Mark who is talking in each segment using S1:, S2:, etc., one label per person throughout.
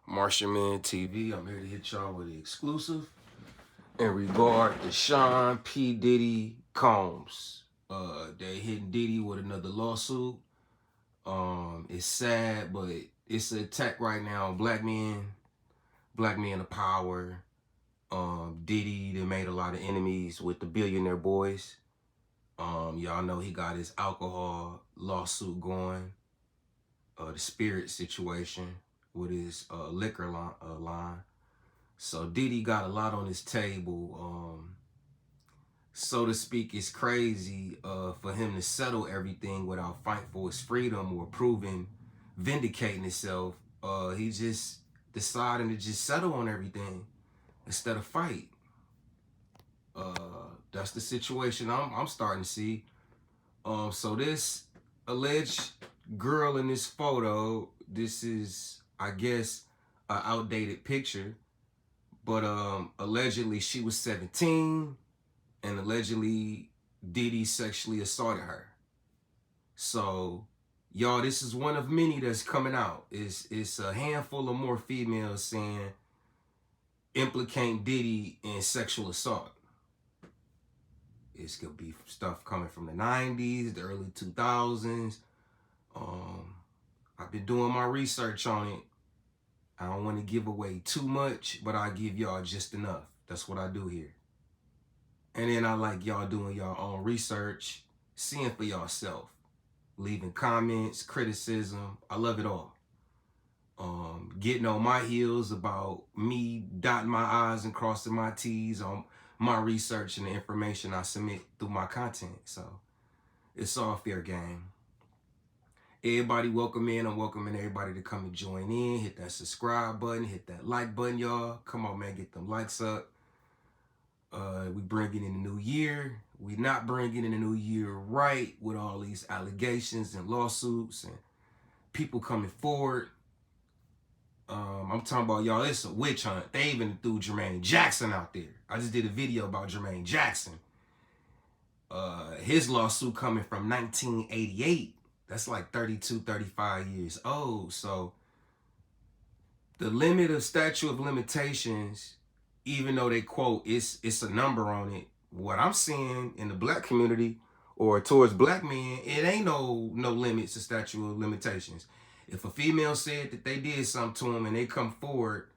S1: Martian Man TV. I'm here to hit y'all with the exclusive in regard to Sean P. Diddy Combs. They hitting Diddy with another lawsuit. It's sad, but it's an attack right now on black men of power. Diddy, they made a lot of enemies with the billionaire boys. Y'all know he got his alcohol lawsuit going. The spirit situation with his liquor line. So Diddy got a lot on his table. So to speak, it's crazy for him to settle everything without fighting for his freedom or vindicating himself. He just deciding to just settle on everything instead of fight. That's the situation I'm starting to see. So this alleged girl in this photo, this is, I guess, an outdated picture, but allegedly she was 17, and allegedly Diddy sexually assaulted her. So, y'all, this is one of many that's coming out. It's a handful of more females saying implicating Diddy in sexual assault. It's gonna be stuff coming from the 90s, the early 2000s. I've been doing my research on it. I don't want to give away too much, but I'll give y'all just enough. That's what I do here. And then I like y'all doing your own research, seeing for yourself, leaving comments, criticism. I love it all. Getting on my heels about me dotting my I's and crossing my T's on my research and the information I submit through my content. So it's all fair game. Everybody welcome in. I'm welcoming everybody to come and join in. Hit that subscribe button. Hit that like button, y'all. Come on, man. Get them likes up. We bringing in the new year. We not bringing in the new year right with all these allegations and lawsuits and people coming forward. I'm talking about, y'all, it's a witch hunt. They even threw Jermaine Jackson out there. I just did a video about Jermaine Jackson. His lawsuit coming from 1988. That's like 32, 35 years old. So the limit of statute of limitations, even though they quote it's a number on it, what I'm seeing in the black community or towards black men, it ain't no limits to statute of limitations. If a female said that they did something to them and they come forward,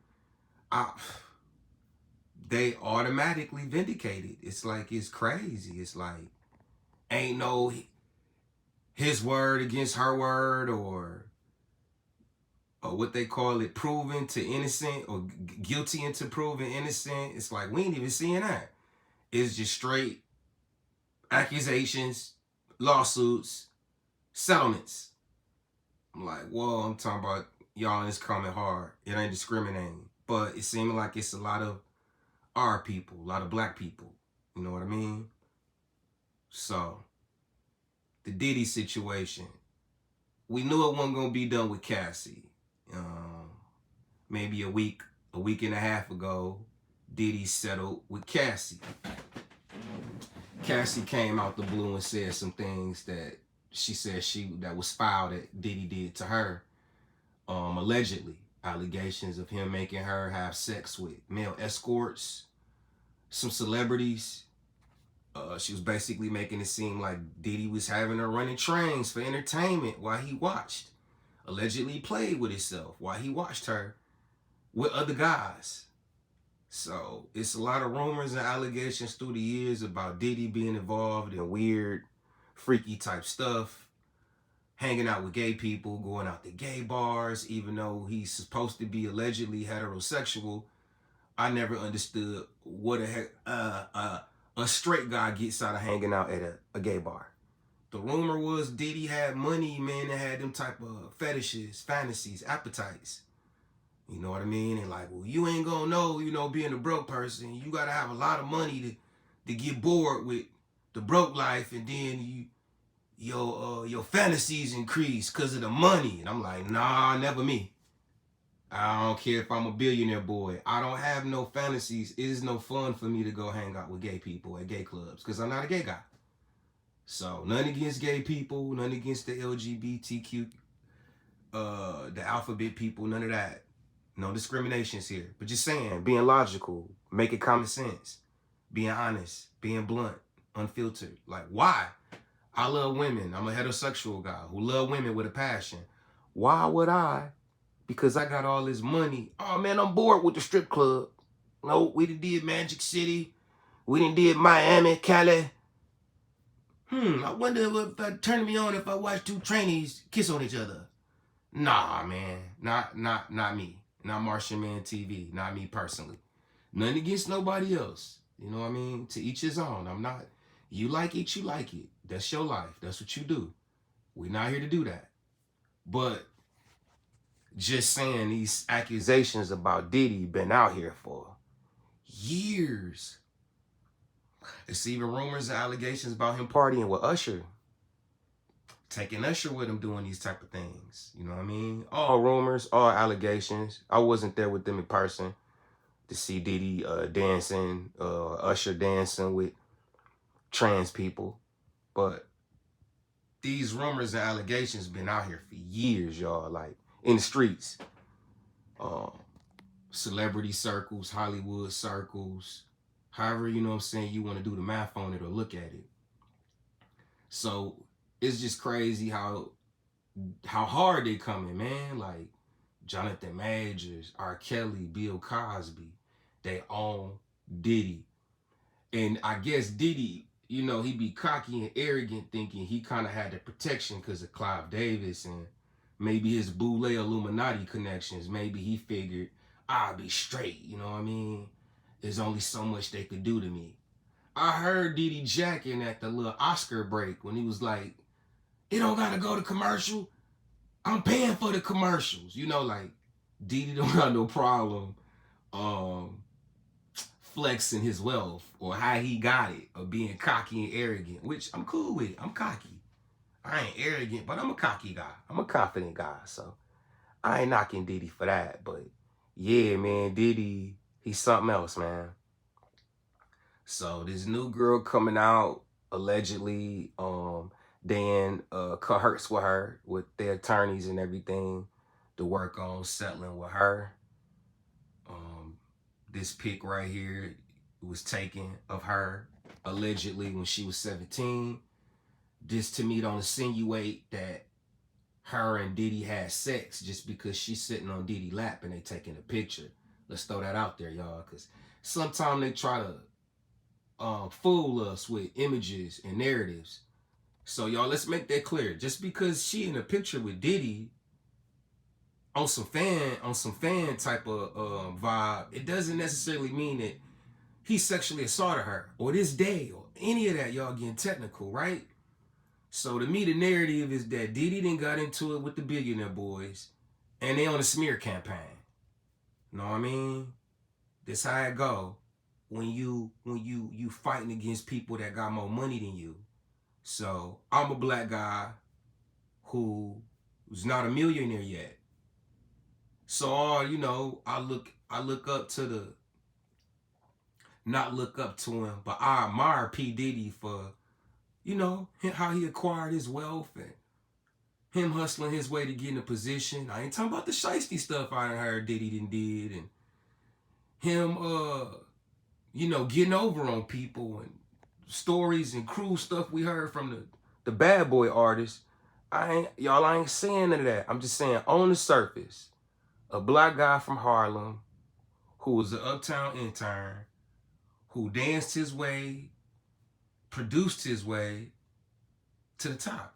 S1: they automatically vindicated. It's like, it's crazy. It's like, ain't no his word against her word, or what they call it, proven to innocent, or guilty into proven innocent. It's like, we ain't even seeing that. It's just straight accusations, lawsuits, settlements. I'm like, whoa, I'm talking about, y'all, it's coming hard. It ain't discriminating. But it seems like it's a lot of our people, a lot of black people. You know what I mean? So, the Diddy situation. We knew it wasn't going to be done with Cassie. Maybe a week and a half ago, Diddy settled with Cassie. Cassie came out the blue and said some things that she said that was foul that Diddy did to her. Allegedly, allegations of him making her have sex with male escorts, some celebrities. She was basically making it seem like Diddy was having her running trains for entertainment while he watched. Allegedly played with himself while he watched her with other guys. So it's a lot of rumors and allegations through the years about Diddy being involved in weird, freaky type stuff, hanging out with gay people, going out to gay bars, even though he's supposed to be allegedly heterosexual. I never understood what the heck a straight guy gets out of hanging out at a gay bar. The rumor was Diddy had money, man, that had them type of fetishes, fantasies, appetites. You know what I mean? And like, well, you ain't gonna know, being a broke person, you gotta have a lot of money to get bored with the broke life, and then your fantasies increase because of the money. And I'm like, nah, never me. I don't care if I'm a billionaire boy. I don't have no fantasies. It is no fun for me to go hang out with gay people at gay clubs because I'm not a gay guy. So, nothing against gay people, nothing against the LGBTQ, the alphabet people, none of that. No discriminations here. But just saying, being logical, making common sense, being honest, being blunt, unfiltered. Like, why? I love women. I'm a heterosexual guy who love women with a passion. Why would I? Because I got all this money. Oh, man, I'm bored with the strip club. No, we did Magic City. We did Miami, Cali. I wonder if that turn me on if I watch two trainees kiss on each other. Nah, man. Not me. Not Martian Man TV. Not me personally. Nothing against nobody else. You know what I mean? To each his own. I'm not. You like it, you like it. That's your life. That's what you do. We're not here to do that. But just saying, these accusations about Diddy been out here for years. It's even rumors and allegations about him partying with Usher. Taking Usher with him doing these type of things. You know what I mean? All rumors, all allegations. I wasn't there with them in person to see Diddy dancing, Usher dancing with trans people. But these rumors and allegations been out here for years, y'all. Like, in the streets. Celebrity circles, Hollywood circles. However, you know what I'm saying, you want to do the math on it or look at it. So it's just crazy how hard they coming, man. Like Jonathan Majors, R. Kelly, Bill Cosby, they own Diddy. And I guess Diddy, you know, he be cocky and arrogant thinking he kind of had the protection because of Clive Davis and maybe his Boule Illuminati connections. Maybe he figured, I'll be straight, you know what I mean? There's only so much they could do to me. I heard Diddy jacking at the little Oscar break when he was like, it don't gotta go to commercial. I'm paying for the commercials. You know, like, Diddy don't got no problem flexing his wealth or how he got it or being cocky and arrogant, which I'm cool with. I'm cocky. I ain't arrogant, but I'm a cocky guy. I'm a confident guy, so I ain't knocking Diddy for that. But yeah, man, Diddy, he's something else, man. So this new girl coming out, allegedly, Dan cohorts with her, with their attorneys and everything, to work on settling with her. This pic right here was taken of her, allegedly, when she was 17. This to me don't insinuate that her and Diddy had sex just because she's sitting on Diddy's lap and they taking a picture. Let's throw that out there, y'all, because sometimes they try to fool us with images and narratives. So y'all, let's make that clear. Just because she in a picture with Diddy on some fan type of vibe, it doesn't necessarily mean that he sexually assaulted her or this day or any of that. Y'all getting technical, right? So to me, the narrative is that Diddy done got into it with the billionaire boys and they on a smear campaign. Know what I mean? This how it go when you fighting against people that got more money than you. So I'm a black guy who's not a millionaire yet. So you know, I look up to the, not look up to him, but I admire P. Diddy for, you know, how he acquired his wealth and him hustling his way to get in a position. I ain't talking about the shiesty stuff I heard Diddy did, and him, you know, getting over on people and stories and cruel stuff we heard from the bad boy artists. I ain't saying none of that. I'm just saying, on the surface, a black guy from Harlem who was an uptown intern, who danced his way, produced his way to the top.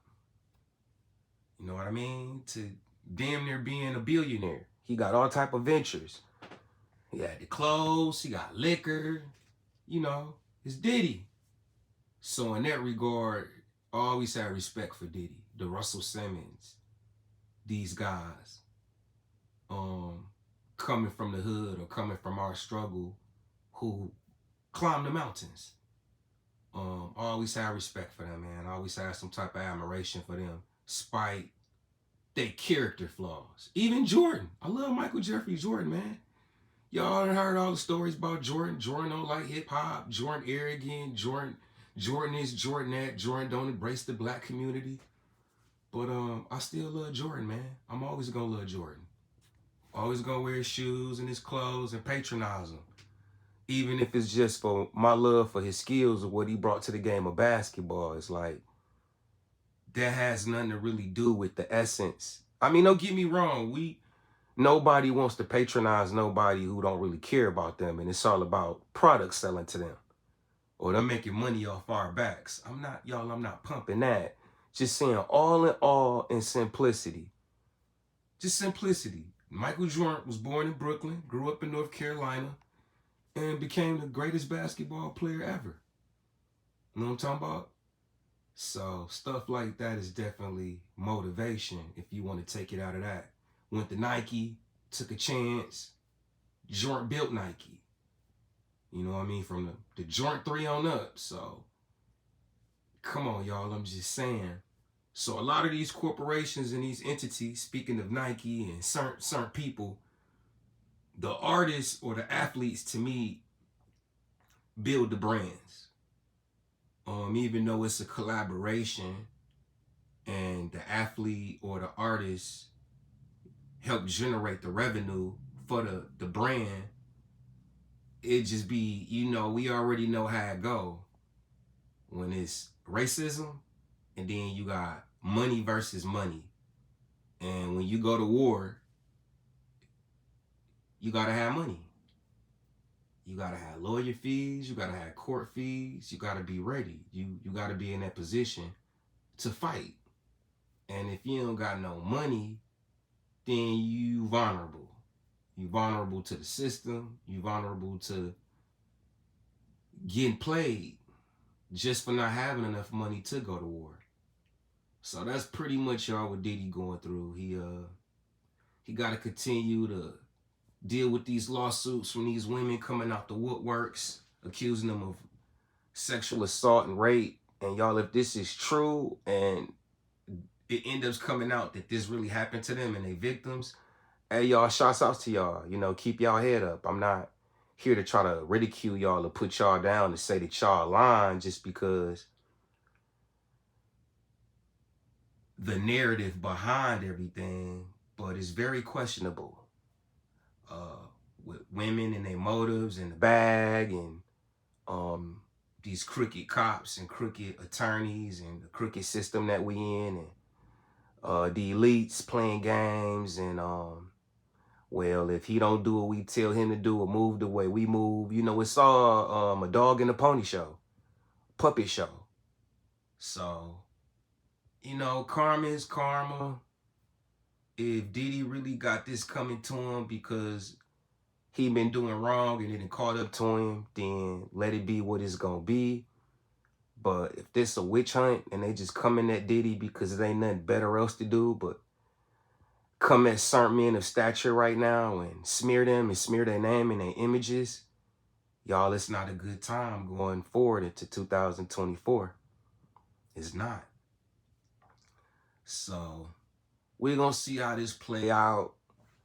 S1: You know what I mean? To damn near being a billionaire. He got all type of ventures. He had the clothes, he got liquor, you know, it's Diddy. So in that regard, I always had respect for Diddy, the Russell Simmons, these guys, coming from the hood or coming from our struggle, who climbed the mountains. I always had respect for them, man. I always had some type of admiration for them, despite their character flaws. Even Jordan. I love Michael Jeffrey Jordan, man. Y'all heard all the stories about Jordan. Jordan don't like hip hop. Jordan arrogant. Jordan this, Jordan that. Jordan don't embrace the black community. But I still love Jordan, man. I'm always gonna love Jordan. Always gonna wear his shoes and his clothes and patronize him. Even if it's just for my love for his skills or what he brought to the game of basketball. It's like, that has nothing to really do with the essence. I mean, don't get me wrong. Nobody wants to patronize nobody who don't really care about them. And it's all about products selling to them. Or them making money off our backs. I'm not pumping that. Just saying all in all in simplicity. Just simplicity. Michael Jordan was born in Brooklyn, grew up in North Carolina, and became the greatest basketball player ever. You know what I'm talking about? So stuff like that is definitely motivation if you want to take it out of that. Went to Nike, took a chance. Jordan built Nike. You know what I mean? From the Jordan 3 on up. So come on, y'all. I'm just saying. So a lot of these corporations and these entities, speaking of Nike and certain people, the artists or the athletes, to me, build the brands. Even though it's a collaboration and the athlete or the artist help generate the revenue for the brand, it just be, we already know how it go. When it's racism, and then you got money versus money. And when you go to war, you gotta have money. You gotta have lawyer fees, you gotta have court fees, you gotta be ready. You gotta be in that position to fight. And if you don't got no money, then you vulnerable. You vulnerable to the system, you vulnerable to getting played just for not having enough money to go to war. So that's pretty much y'all what Diddy going through. He got to continue to deal with these lawsuits from these women coming out the woodworks, accusing them of sexual assault and rape. And y'all, if this is true and it ends up coming out that this really happened to them and they victims, hey, y'all, shouts out to y'all. Keep y'all head up. I'm not here to try to ridicule y'all or put y'all down and say that y'all lying just because the narrative behind everything, but it's very questionable. With women and their motives and the bag and these crooked cops and crooked attorneys and the crooked system that we in and the elites playing games and well, if he don't do what we tell him to do or move the way we move, it's all a dog and a pony show, puppet show. So, karma is karma. If Diddy really got this coming to him because he been doing wrong and it caught up to him, then let it be what it's gonna be. But if this a witch hunt and they just coming at Diddy because there ain't nothing better else to do but come at certain men of stature right now and smear them and smear their name and their images, y'all, it's not a good time going forward into 2024. It's not. So we're gonna see how this play out.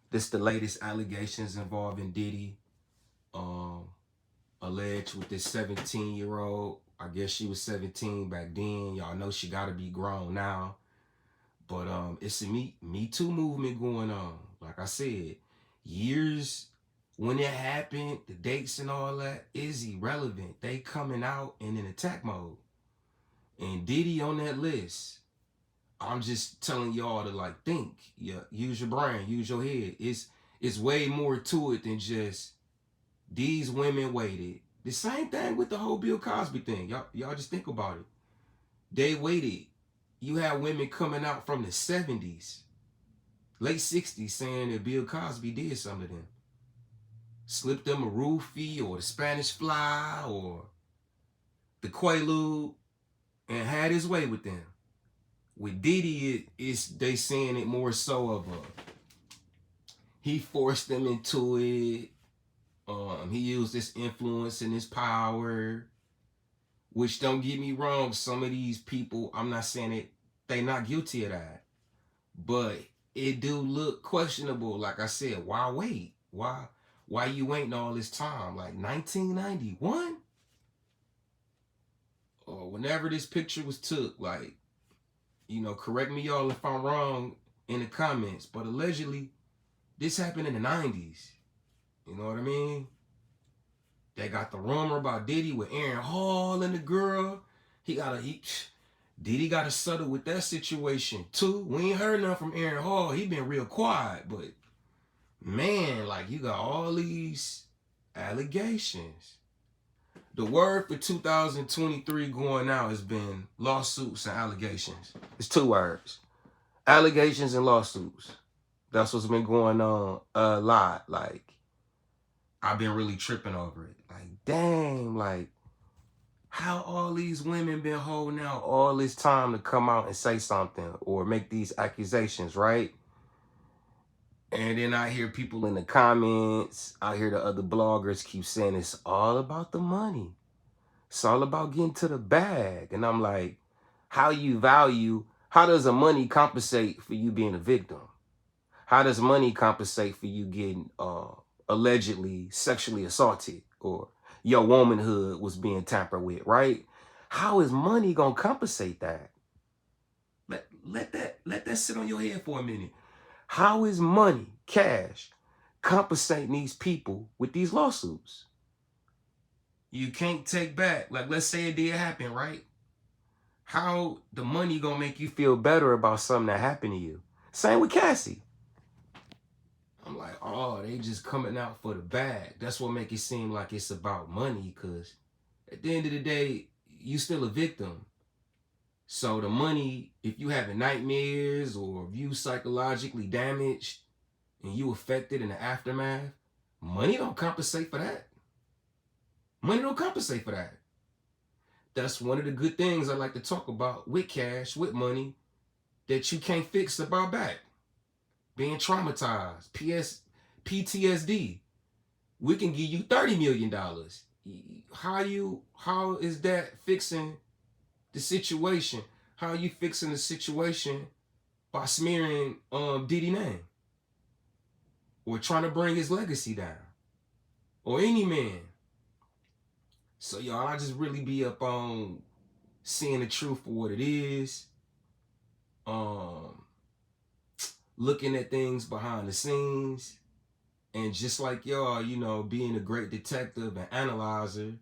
S1: This the latest allegations involving Diddy. Alleged with this 17-year-old. I guess she was 17 back then. Y'all know she gotta be grown now. But it's a Me Too movement going on. Like I said, years when it happened, the dates and all that is irrelevant. They coming out and in attack mode. And Diddy on that list. I'm just telling y'all to think. Yeah, use your brain, use your head. It's way more to it than just these women waited. The same thing with the whole Bill Cosby thing. Y'all just think about it. They waited. You have women coming out from the 70s, late 60s, saying that Bill Cosby did something to them. Slipped them a roofie or the Spanish fly or the Quaalude and had his way with them. With Diddy, they saying it more so of he forced them into it. He used his influence and his power, which don't get me wrong. Some of these people, I'm not saying it, they not guilty of that, but it do look questionable. Like I said, why wait? Why you waiting all this time? Like 1991? Or whenever this picture was took, correct me y'all if I'm wrong in the comments, but allegedly This happened in the 90s. You know what I mean? They got the rumor about Diddy with Aaron Hall and the girl. Diddy gotta settle with that situation too. We ain't heard nothing from Aaron Hall. He been real quiet, but man, like you got all these allegations. The word for 2023 going out has been lawsuits and allegations. It's 2 words. Allegations and lawsuits. That's what's been going on a lot. Like, I've been really tripping over it. Like, dang, like, how all these women been holding out all this time to come out and say something or make these accusations, right? And then I hear people in the comments, I hear the other bloggers keep saying it's all about the money. It's all about getting to the bag. And I'm like, how does the money compensate for you being a victim? How does money compensate for you getting allegedly sexually assaulted or your womanhood was being tampered with, right? How is money gonna compensate that? Let that sit on your head for a minute. How is money, cash, compensating these people with these lawsuits? You can't take back, like let's say it did happen, right? How the money gonna make you feel better about something that happened to you? Same with Cassie. I'm like, oh, they just coming out for the bag. That's what make it seem like it's about money, because at the end of the day, you still a victim. So the money, if you having nightmares or if you psychologically damaged and you affected in the aftermath, money don't compensate for that. Money don't compensate for that. That's one of the good things I like to talk about with cash, with money, that you can't fix about back. Being traumatized, PTSD. We can give you $30 million. How is that fixing the situation? How are you fixing the situation by smearing Diddy name? Or trying to bring his legacy down? Or any man? So y'all, I just really be up on seeing the truth for what it is. Looking at things behind the scenes. And just like y'all, you know, being a great detective and analyzer,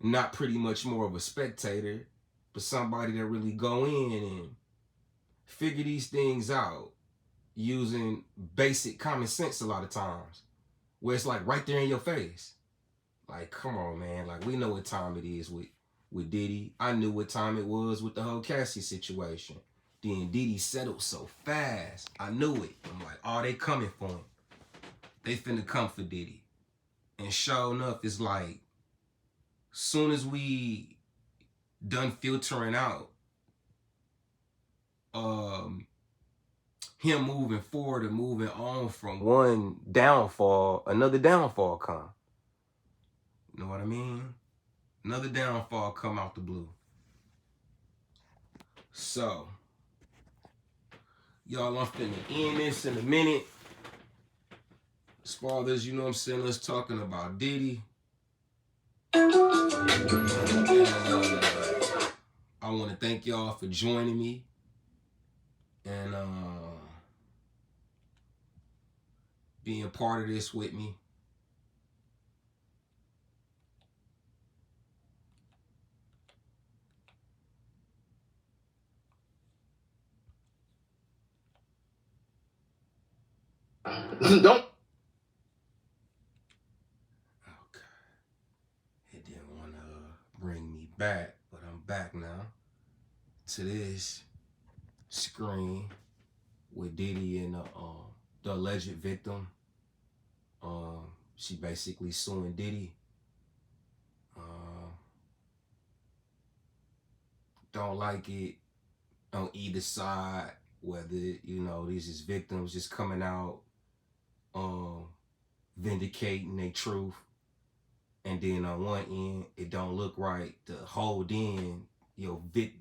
S1: not pretty much more of a spectator, but somebody that really go in and figure these things out using basic common sense a lot of times, where it's like right there in your face. Like, come on, man. Like, we know what time it is with Diddy. I knew what time it was with the whole Cassie situation. Then Diddy settled so fast. I knew it. I'm like, oh, they coming for him. They finna come for Diddy. And sure enough, it's like, soon as we done filtering out him moving forward and moving on from one downfall, another downfall come. You know what I mean? Another downfall come out the blue. So, y'all, I'm finna end this in a minute. As far as, you know what I'm saying, let's talking about Diddy. And, I want to thank y'all for joining me. And being part of this with me. Don't. Okay. It didn't want to bring me back, but I'm back now to this screen with Diddy and the alleged victim. She basically suing Diddy. Don't like it on either side, whether, you know, these is victims just coming out vindicating their truth, and then on one end it don't look right to hold in your victim